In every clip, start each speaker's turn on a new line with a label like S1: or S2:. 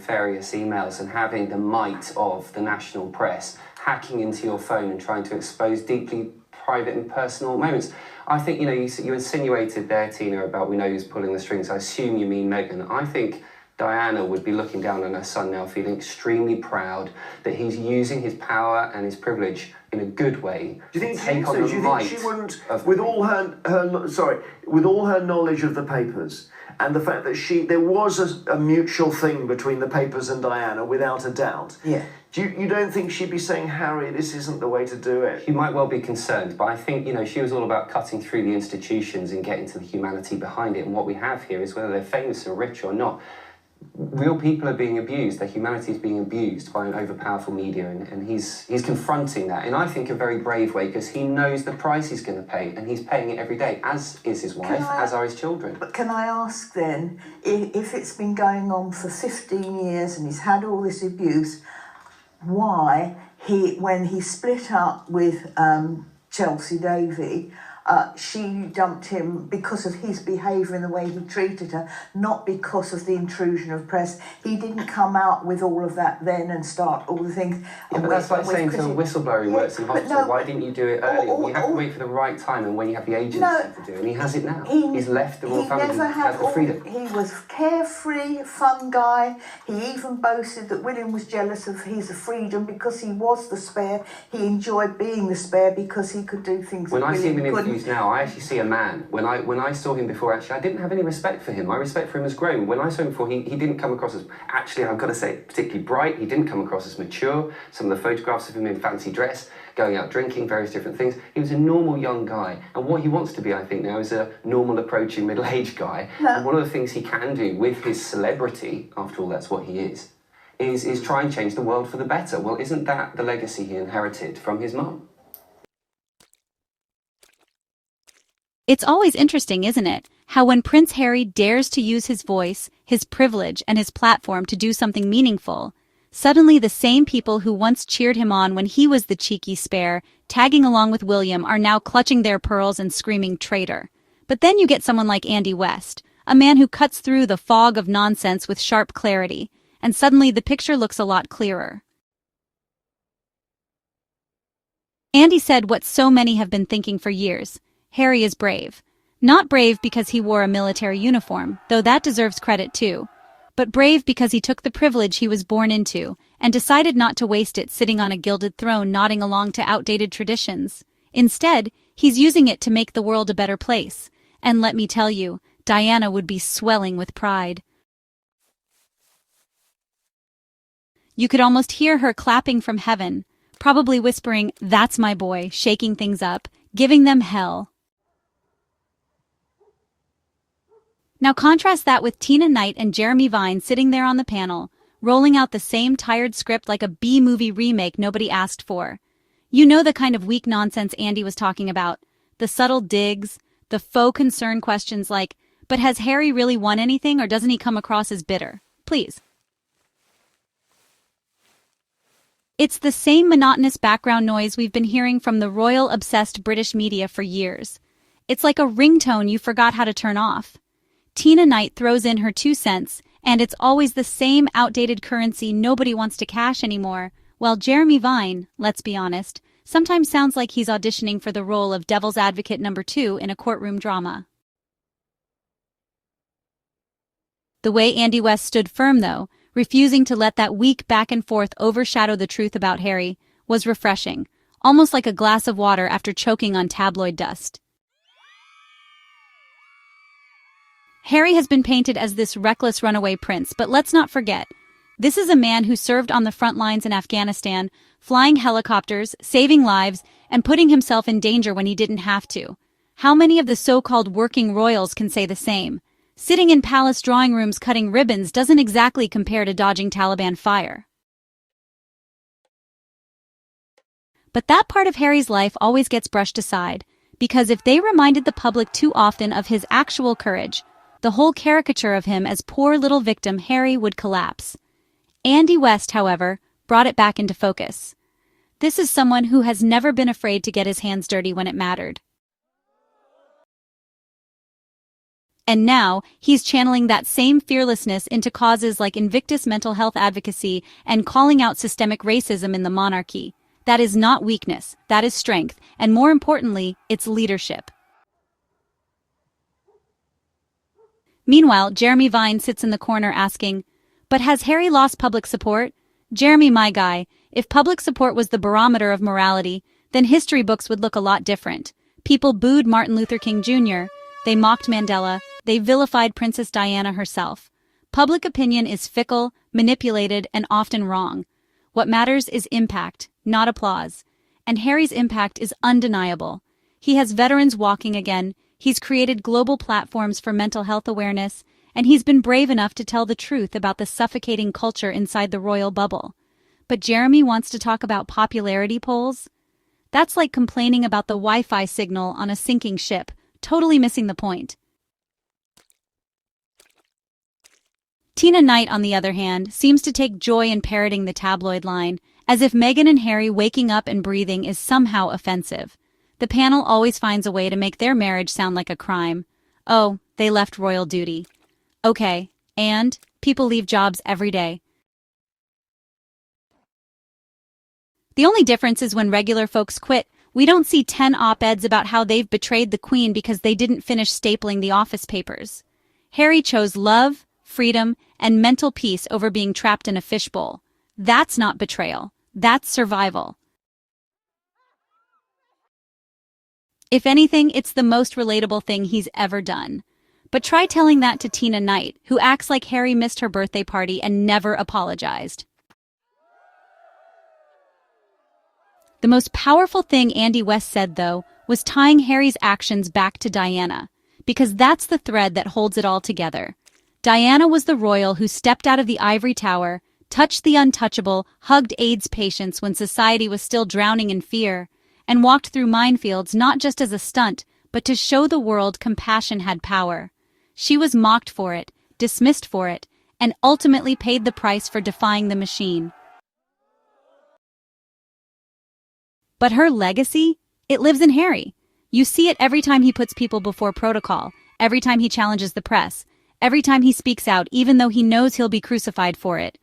S1: nefarious emails and having the might of the national press hacking into your phone and trying to expose deeply private and personal moments. I think, you insinuated there, Tina, about we know who's pulling the strings. I assume you mean Meghan. I think Diana would be looking down on her son now, feeling extremely proud that he's using his power and his privilege in a good way.
S2: Do you think she wouldn't, with all her knowledge of the papers and the fact that there was a mutual thing between the papers and Diana, without a doubt?
S3: Yeah.
S2: You don't think she'd be saying, Harry, this isn't the way to do it?
S1: She might well be concerned, but I think, she was all about cutting through the institutions and getting to the humanity behind it. And what we have here is, whether they're famous or rich or not, real people are being abused. Their humanity is being abused by an overpowerful media, and he's confronting that in, I think, a very brave way, because he knows the price he's going to pay, and he's paying it every day, as is his wife, as are his children.
S3: But can I ask then, if it's been going on for 15 years and he's had all this abuse, why when he split up with Chelsea Davy, she dumped him because of his behaviour and the way he treated her, not because of the intrusion of press. He didn't come out with all of that then and start all the things.
S1: Yeah, but that's like saying to a whistleblower who works in hospital, why didn't you do it earlier? You have to wait for the right time and when you have the agency to do it, and he has it now. He's left the royal family, he has the freedom.
S3: He was carefree, fun guy. He even boasted that William was jealous of his freedom because he was the spare. He enjoyed being the spare because he could do things that William couldn't.
S1: Now, I actually see a man. When I saw him before, actually, I didn't have any respect for him. My respect for him has grown. When I saw him before, he didn't come across as, actually, I've got to say, particularly bright. He didn't come across as mature. Some of the photographs of him in fancy dress, going out drinking, various different things. He was a normal young guy. And what he wants to be, I think, now is a normal approaching middle-aged guy. No. And one of the things he can do with his celebrity, after all, that's what he is try and change the world for the better. Well, isn't that the legacy he inherited from his mum?
S4: It's always interesting, isn't it, how when Prince Harry dares to use his voice, his privilege, and his platform to do something meaningful, suddenly the same people who once cheered him on when he was the cheeky spare, tagging along with William, are now clutching their pearls and screaming traitor. But then you get someone like Andy West, a man who cuts through the fog of nonsense with sharp clarity, and suddenly the picture looks a lot clearer. Andy said what so many have been thinking for years. Harry is brave. Not brave because he wore a military uniform, though that deserves credit too, but brave because he took the privilege he was born into and decided not to waste it sitting on a gilded throne nodding along to outdated traditions. Instead, he's using it to make the world a better place. And let me tell you, Diana would be swelling with pride. You could almost hear her clapping from heaven, probably whispering, "That's my boy," shaking things up, giving them hell. Now contrast that with Tina Knight and Jeremy Vine sitting there on the panel, rolling out the same tired script like a B-movie remake nobody asked for. You know the kind of weak nonsense Andy was talking about. The subtle digs, the faux concern questions like, but has Harry really won anything or doesn't he come across as bitter? Please. It's the same monotonous background noise we've been hearing from the royal-obsessed British media for years. It's like a ringtone you forgot how to turn off. Tina Knight throws in her 2 cents, and it's always the same outdated currency nobody wants to cash anymore, while Jeremy Vine, let's be honest, sometimes sounds like he's auditioning for the role of devil's advocate number 2 in a courtroom drama. The way Andy West stood firm, though, refusing to let that weak back and forth overshadow the truth about Harry, was refreshing, almost like a glass of water after choking on tabloid dust. Harry has been painted as this reckless runaway prince, but let's not forget, this is a man who served on the front lines in Afghanistan, flying helicopters, saving lives, and putting himself in danger when he didn't have to. How many of the so-called working royals can say the same? Sitting in palace drawing rooms cutting ribbons doesn't exactly compare to dodging Taliban fire. But that part of Harry's life always gets brushed aside, because if they reminded the public too often of his actual courage, the whole caricature of him as poor little victim Harry would collapse. Andy West, however, brought it back into focus. This is someone who has never been afraid to get his hands dirty when it mattered. And now, he's channeling that same fearlessness into causes like Invictus mental health advocacy and calling out systemic racism in the monarchy. That is not weakness, that is strength, and more importantly, it's leadership. Meanwhile, Jeremy Vine sits in the corner asking, "But has Harry lost public support?" Jeremy, my guy, if public support was the barometer of morality, then history books would look a lot different. People booed Martin Luther King Jr., they mocked Mandela, they vilified Princess Diana herself. Public opinion is fickle, manipulated, and often wrong. What matters is impact, not applause. And Harry's impact is undeniable. He has veterans walking again, he's created global platforms for mental health awareness, and he's been brave enough to tell the truth about the suffocating culture inside the royal bubble. But Jeremy wants to talk about popularity polls? That's like complaining about the Wi-Fi signal on a sinking ship, totally missing the point. Tina Knight, on the other hand, seems to take joy in parroting the tabloid line, as if Meghan and Harry waking up and breathing is somehow offensive. The panel always finds a way to make their marriage sound like a crime. Oh, they left royal duty. Okay, and people leave jobs every day. The only difference is when regular folks quit, we don't see 10 op-eds about how they've betrayed the Queen because they didn't finish stapling the office papers. Harry chose love, freedom, and mental peace over being trapped in a fishbowl. That's not betrayal. That's survival. If anything, it's the most relatable thing he's ever done. But try telling that to Tina Knight, who acts like Harry missed her birthday party and never apologized. The most powerful thing Andy West said, though, was tying Harry's actions back to Diana, because that's the thread that holds it all together. Diana was the royal who stepped out of the ivory tower, touched the untouchable, hugged AIDS patients when society was still drowning in fear, and walked through minefields not just as a stunt, but to show the world compassion had power. She was mocked for it, dismissed for it, and ultimately paid the price for defying the machine. But her legacy? It lives in Harry. You see it every time he puts people before protocol, every time he challenges the press, every time he speaks out even though he knows he'll be crucified for it.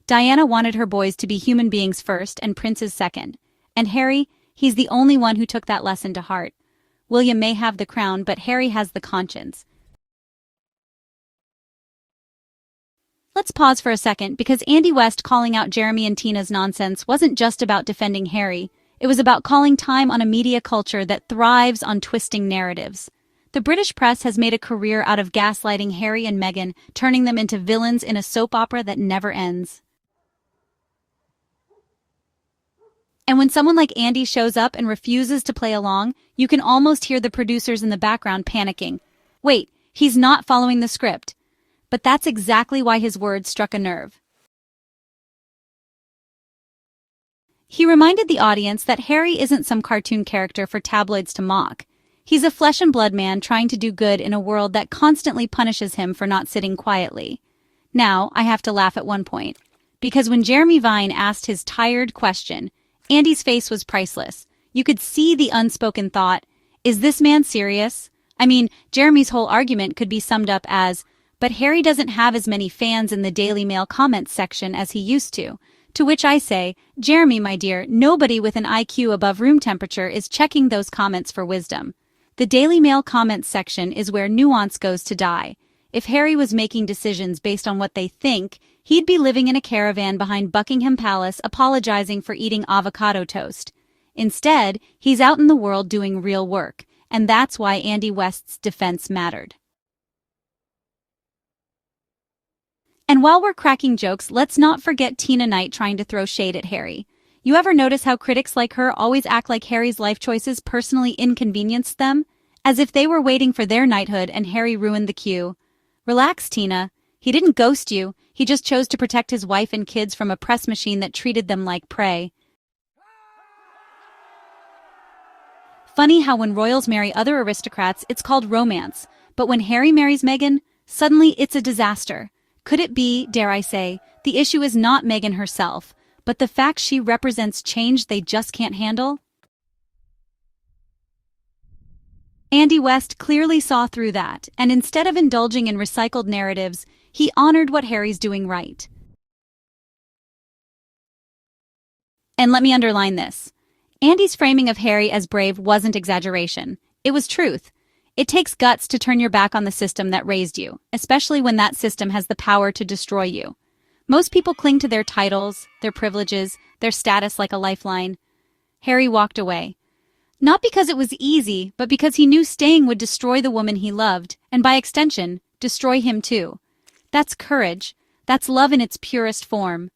S4: Diana wanted her boys to be human beings first and princes second. And Harry, he's the only one who took that lesson to heart. William may have the crown, but Harry has the conscience. Let's pause for a second, because Andy West calling out Jeremy and Tina's nonsense wasn't just about defending Harry. It was about calling time on a media culture that thrives on twisting narratives. The British press has made a career out of gaslighting Harry and Meghan, turning them into villains in a soap opera that never ends. And when someone like Andy shows up and refuses to play along, you can almost hear the producers in the background panicking. Wait, he's not following the script. But that's exactly why his words struck a nerve. He reminded the audience that Harry isn't some cartoon character for tabloids to mock. He's a flesh and blood man trying to do good in a world that constantly punishes him for not sitting quietly. Now, I have to laugh at one point, because when Jeremy Vine asked his tired question, Andy's face was priceless. You could see the unspoken thought, is this man serious? I mean, Jeremy's whole argument could be summed up as, but Harry doesn't have as many fans in the Daily Mail comments section as he used to. To which I say, Jeremy, my dear, nobody with an IQ above room temperature is checking those comments for wisdom. The Daily Mail comments section is where nuance goes to die. If Harry was making decisions based on what they think, he'd be living in a caravan behind Buckingham Palace apologizing for eating avocado toast. Instead, he's out in the world doing real work, and that's why Andy West's defense mattered. And while we're cracking jokes, let's not forget Tina Knight trying to throw shade at Harry. You ever notice how critics like her always act like Harry's life choices personally inconvenienced them? As if they were waiting for their knighthood and Harry ruined the queue. Relax, Tina. He didn't ghost you, he just chose to protect his wife and kids from a press machine that treated them like prey. Funny how when royals marry other aristocrats, it's called romance, but when Harry marries Meghan, suddenly it's a disaster. Could it be, dare I say, the issue is not Meghan herself, but the fact she represents change they just can't handle? Andy West clearly saw through that, and instead of indulging in recycled narratives, he honored what Harry's doing right. And let me underline this. Andy's framing of Harry as brave wasn't exaggeration. It was truth. It takes guts to turn your back on the system that raised you, especially when that system has the power to destroy you. Most people cling to their titles, their privileges, their status like a lifeline. Harry walked away. Not because it was easy, but because he knew staying would destroy the woman he loved, and by extension, destroy him too. That's courage. That's love in its purest form.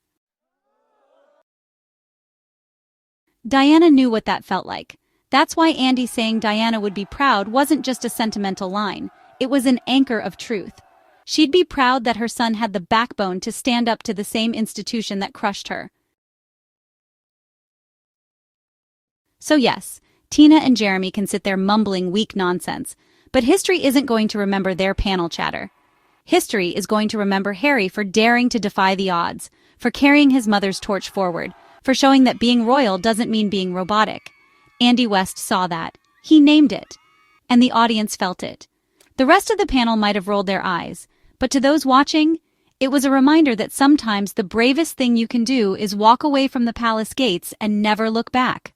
S4: Diana knew what that felt like. That's why Andy saying Diana would be proud wasn't just a sentimental line. It was an anchor of truth. She'd be proud that her son had the backbone to stand up to the same institution that crushed her. So yes, Tina and Jeremy can sit there mumbling weak nonsense, but history isn't going to remember their panel chatter. History is going to remember Harry for daring to defy the odds, for carrying his mother's torch forward, for showing that being royal doesn't mean being robotic. Andy West saw that. He named it. And the audience felt it. The rest of the panel might have rolled their eyes, but to those watching, it was a reminder that sometimes the bravest thing you can do is walk away from the palace gates and never look back.